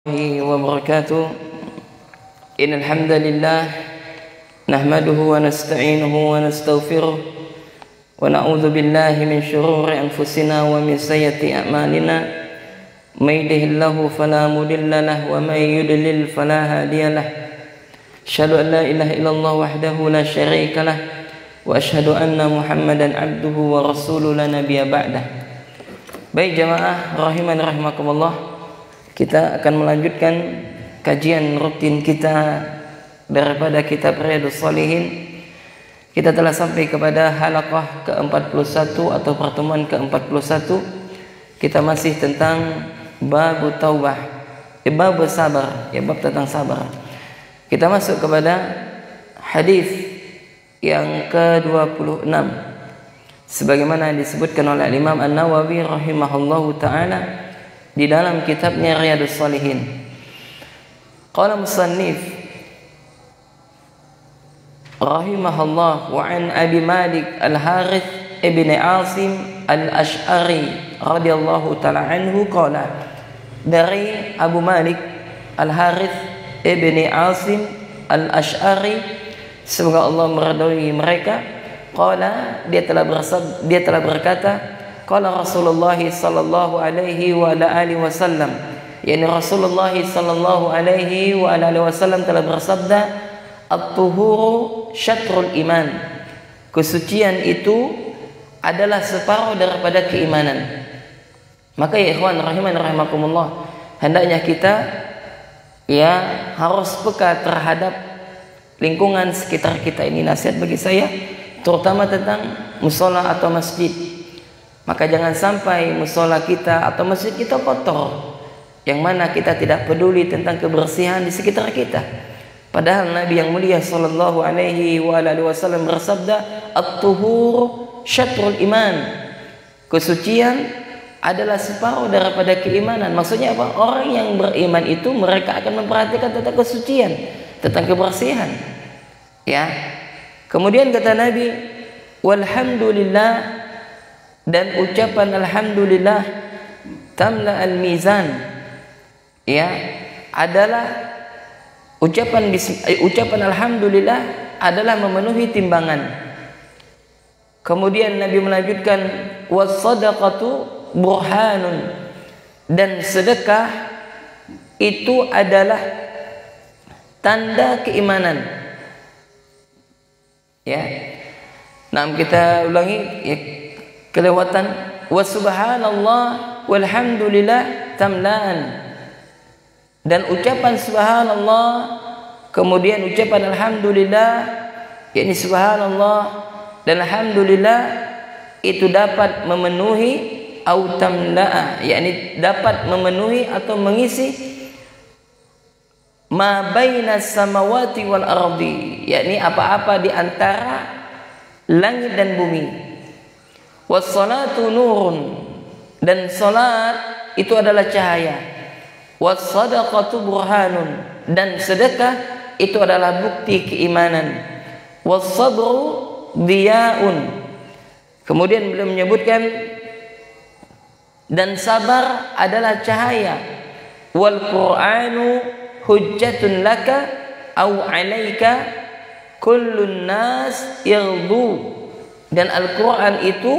وبركاته إن الحمد لله نحمده ونستعينه ونستغفره ونعوذ بالله من شرور أنفسنا ومن سيئات أعمالنا من يهده الله فلا مضل له ومن يضلل فلا هادي له أشهد أن لا إله إلا الله وحده لا شريك له وأشهد أن محمدا عبده ورسوله لا نبي بعده. Baik jamaah rahiman rahimakumullah, kita akan melanjutkan kajian rutin kita daripada kitab Riyadhus Shalihin. Kita telah sampai kepada halaqah ke-41 atau pertemuan ke-41. Kita masih tentang bab taubah, bab sabar, bab tentang sabar. Kita masuk kepada hadis yang ke-26 sebagaimana disebutkan oleh Imam An-Nawawi rahimahullahu taala di dalam kitabnya Riyadhus Shalihin. Qala musannif rahimahullah wa an Abi Malik Al-Harith ibn Asim Al-Ash'ari radhiyallahu ta'ala anhu qala, dari Abu Malik Al-Harith ibn Asim Al-Ash'ari, semoga Allah meridhai mereka, qala, dia telah berkata, qala Rasulullah sallallahu alaihi wa ala alihi wasallam, yakni Rasulullah sallallahu alaihi wa ala alihi wasallam telah bersabda, at-tuhuru syatrul iman, kesucian itu adalah separuh daripada keimanan. Maka ya ikhwan rahiman rahimakumullah, hendaknya kita harus peka terhadap lingkungan sekitar kita. Ini nasihat bagi saya, terutama tentang mushola atau masjid. Maka jangan sampai mushola kita atau masjid kita kotor, yang mana kita tidak peduli tentang kebersihan di sekitar kita. Padahal Nabi yang mulia sallallahu alaihi wasallam bersabda, at-tuhur syatrul iman, kesucian adalah separuh daripada keimanan. Maksudnya apa? Orang yang beriman itu mereka akan memperhatikan tentang kesucian, tentang kebersihan. Kemudian kata Nabi, walhamdulillah, dan ucapan alhamdulillah tamla al-mizan, adalah ucapan alhamdulillah adalah memenuhi timbangan. Kemudian Nabi melanjutkan, was-sadaqatu burhanun, dan sedekah itu adalah tanda keimanan. Nah, kita ulangi kelewatan, wa subhanallah walhamdulillah tamlaan, dan ucapan subhanallah kemudian ucapan alhamdulillah, yakni subhanallah dan alhamdulillah itu dapat memenuhi au tamlaa, yakni dapat memenuhi atau mengisi ma bainas samawati wal ardi, yakni apa-apa di antara langit dan bumi. Was-salatu nurun, dan salat itu adalah cahaya. Was-sadaqatu burhanun, dan sedekah itu adalah bukti keimanan. Was-sabru diyaun, kemudian beliau menyebutkan, dan sabar adalah cahaya. Wal Qur'anu hujjatun laka au 'alaika kullun nas yaghdu, dan Al-Quran itu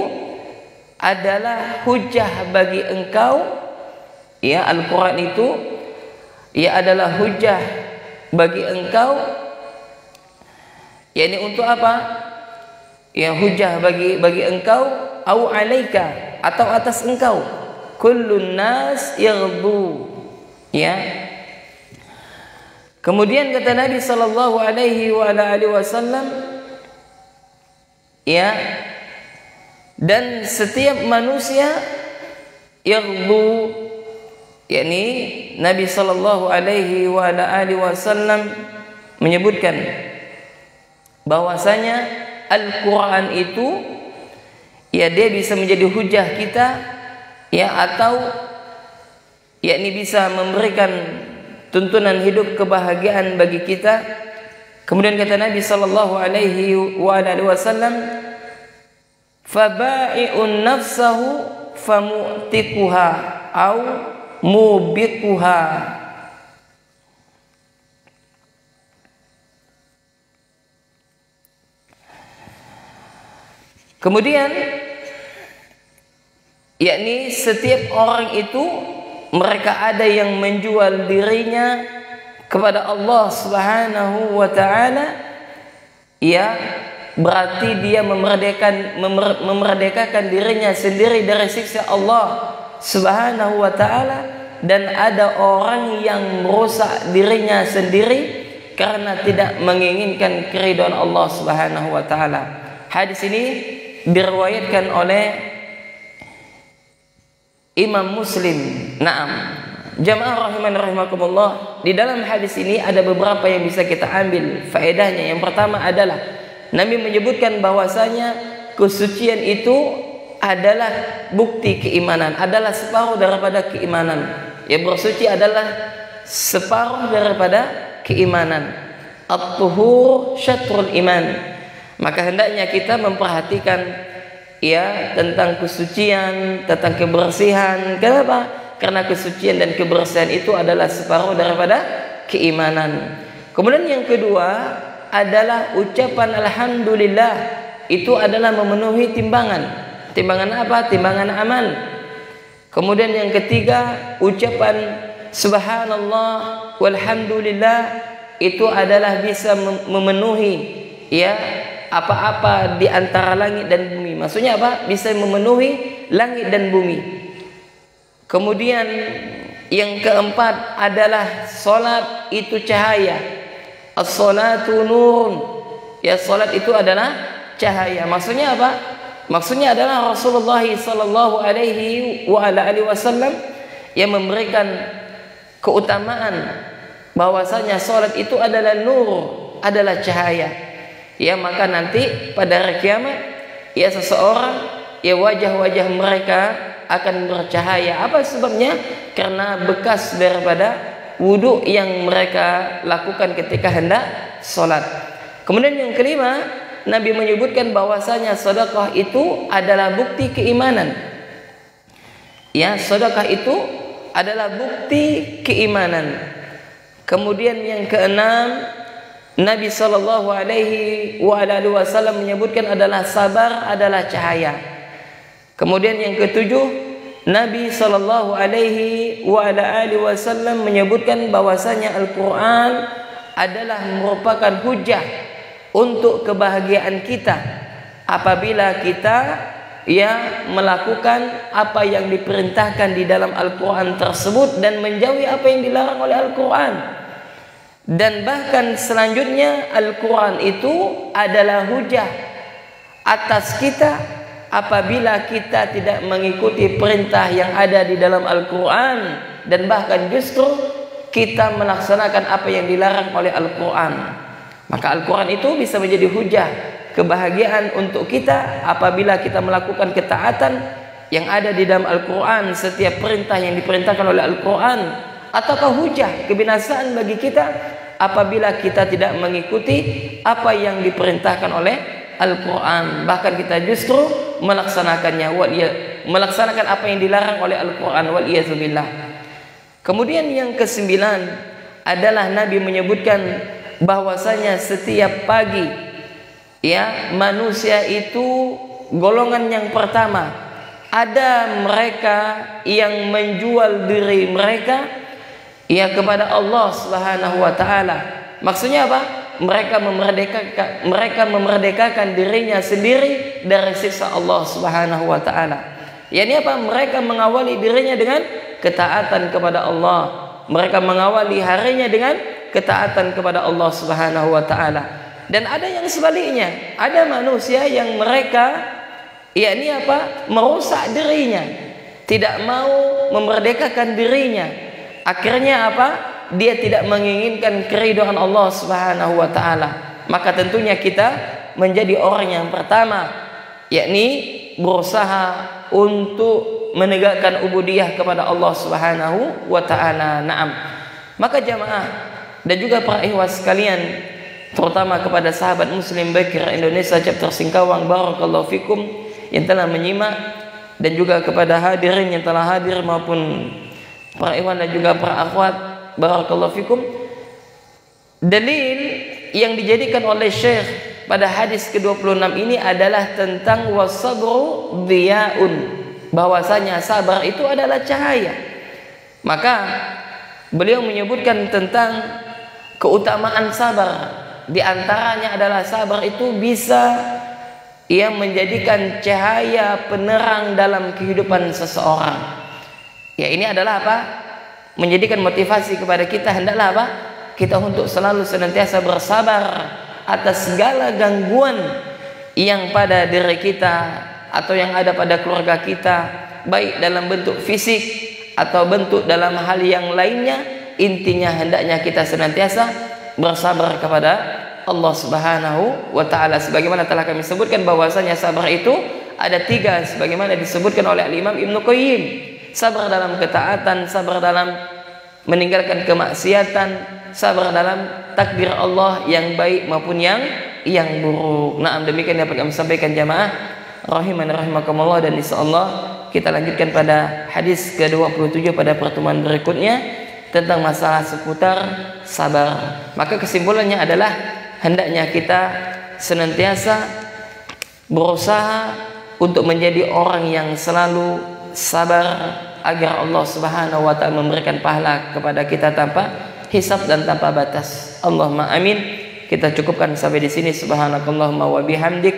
adalah hujah bagi engkau. Al-Quran itu adalah hujah bagi engkau. Ini untuk apa? Hujah bagi engkau, au alaika, atau atas engkau. Kullun nas yaghdu. Kemudian kata Nabi sallallahu alaihi wasallam, dan setiap manusia yaghdu, yakni Nabi sallallahu alaihi wasallam menyebutkan bahwasanya Al-Quran itu dia bisa menjadi hujah kita, atau yakni bisa memberikan tuntunan hidup kebahagiaan bagi kita. Kemudian kata Nabi sallallahu alaihi wasallam, faba'i'un nafsahu famu'tikuha au mubiquha, Kemudian yakni setiap orang itu mereka ada yang menjual dirinya kepada Allah Subhanahu wa taala, ya berarti dia memerdekakan dirinya sendiri dari siksa Allah Subhanahu wa taala, dan ada orang yang merusak dirinya sendiri karena tidak menginginkan keridhaan Allah Subhanahu wa taala. Hadis ini diriwayatkan oleh Imam Muslim. Naam. Jamaah rahiman rahimakumullah, di dalam hadis ini ada beberapa yang bisa kita ambil faedahnya. Yang pertama adalah Nabi menyebutkan bahwasanya kesucian itu adalah bukti keimanan, adalah separuh daripada keimanan. Yang bersuci adalah separuh daripada keimanan. At-tuhur syatrul iman. Maka hendaknya kita memperhatikan ya tentang kesucian, tentang kebersihan. Kenapa? Karena kesucian dan kebersihan itu adalah separuh daripada keimanan. Kemudian yang kedua adalah ucapan alhamdulillah. Itu adalah memenuhi timbangan. Timbangan apa? Timbangan amal. Kemudian yang ketiga, ucapan subhanallah walhamdulillah, itu adalah bisa memenuhi ya apa-apa di antara langit dan bumi. Maksudnya apa? Bisa memenuhi langit dan bumi. Kemudian yang keempat adalah salat itu cahaya. As-salatu nurun. Ya, salat itu adalah cahaya. Maksudnya apa? Maksudnya adalah Rasulullah sallallahu alaihi wasallam yang memberikan keutamaan bahwasanya salat itu adalah nur, adalah cahaya. Ya, maka nanti pada hari kiamat ya seseorang ya wajah-wajah mereka akan bercahaya. Apa sebabnya? Karena bekas daripada wudu yang mereka lakukan ketika hendak salat. Kemudian yang kelima, Nabi menyebutkan bahwasanya sedekah itu adalah bukti keimanan. Ya, sedekah itu adalah bukti keimanan. Kemudian yang keenam, Nabi sallallahu alaihi wasallam menyebutkan adalah sabar adalah cahaya. Kemudian yang ketujuh, Nabi sallallahu alaihi wasallam menyebutkan bahwasanya Al-Qur'an adalah merupakan hujah untuk kebahagiaan kita apabila kita ya melakukan apa yang diperintahkan di dalam Al-Qur'an tersebut dan menjauhi apa yang dilarang oleh Al-Qur'an. Dan bahkan selanjutnya Al-Qur'an itu adalah hujah atas kita apabila kita tidak mengikuti perintah yang ada di dalam Al-Quran, dan bahkan justru kita melaksanakan apa yang dilarang oleh Al-Quran. Maka Al-Quran itu bisa menjadi hujah kebahagiaan untuk kita apabila kita melakukan ketaatan yang ada di dalam Al-Quran, setiap perintah yang diperintahkan oleh Al-Quran, ataukah hujah kebinasaan bagi kita apabila kita tidak mengikuti apa yang diperintahkan oleh Al-Quran, bahkan kita justru melaksanakannya, melaksanakan apa yang dilarang oleh Al-Quran, waliyadzubillah. Kemudian yang kesembilan adalah Nabi menyebutkan bahwasanya setiap pagi ya manusia itu golongan yang pertama, ada mereka yang menjual diri mereka ya kepada Allah Subhanahu wa taala. Maksudnya apa? Mereka memerdekakan dirinya sendiri dari siksa Allah Subhanahu wa taala. Yani apa? Mereka mengawali dirinya dengan ketaatan kepada Allah. Mereka mengawali harinya dengan ketaatan kepada Allah Subhanahu wa taala. Dan ada yang sebaliknya, ada manusia yang mereka yakni apa? Merusak dirinya, tidak mau memerdekakan dirinya. Akhirnya apa? Dia tidak menginginkan keridhaan Allah Subhanahu wa taala. Maka tentunya kita menjadi orang yang pertama, yakni berusaha untuk menegakkan ubudiyah kepada Allah Subhanahu wa taala. Naam. Maka jamaah dan juga para ikhwas sekalian, terutama kepada sahabat muslim Bakir Indonesia chapter Singkawang, barakallahu fikum yang telah menyimak, dan juga kepada hadirin yang telah hadir maupun para ikhwan dan juga para akhwat, barakallahu fikum. Dalil yang dijadikan oleh Syekh pada hadis ke-26 ini adalah tentang wasabru diyaun, bahwasanya sabar itu adalah cahaya. Maka beliau menyebutkan tentang keutamaan sabar. Di antaranya adalah sabar itu bisa ia menjadikan cahaya penerang dalam kehidupan seseorang. Ya, ini adalah apa? Menjadikan motivasi kepada kita, hendaklah apa? Kita untuk selalu senantiasa bersabar atas segala gangguan yang pada diri kita atau yang ada pada keluarga kita, baik dalam bentuk fisik atau bentuk dalam hal yang lainnya. Intinya hendaknya kita senantiasa bersabar kepada Allah Subhanahu wa ta'ala. Sebagaimana telah kami sebutkan bahwasanya sabar itu ada 3, sebagaimana disebutkan oleh Imam Ibnu Qayyim. Sabar dalam ketaatan, sabar dalam meninggalkan kemaksiatan, sabar dalam takdir Allah yang baik maupun yang buruk. Nah, demikian dapat kami sampaikan jamaah rahiman rahimakumullah, dan insyaallah kita lanjutkan pada hadis ke-27 pada pertemuan berikutnya tentang masalah seputar sabar. Maka kesimpulannya adalah hendaknya kita senantiasa berusaha untuk menjadi orang yang selalu sabar agar Allah Subhanahu wa ta'ala memberikan pahala kepada kita tanpa hisab dan tanpa batas. Allahumma amin. Kita cukupkan sampai di sini. Subhanakallahumma wa bihamdik,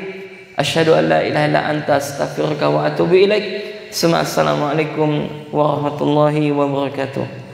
asyhadu an la ilaha illa anta, astaghfiruka wa atubu ilaik. Assalamualaikum warahmatullahi wabarakatuh.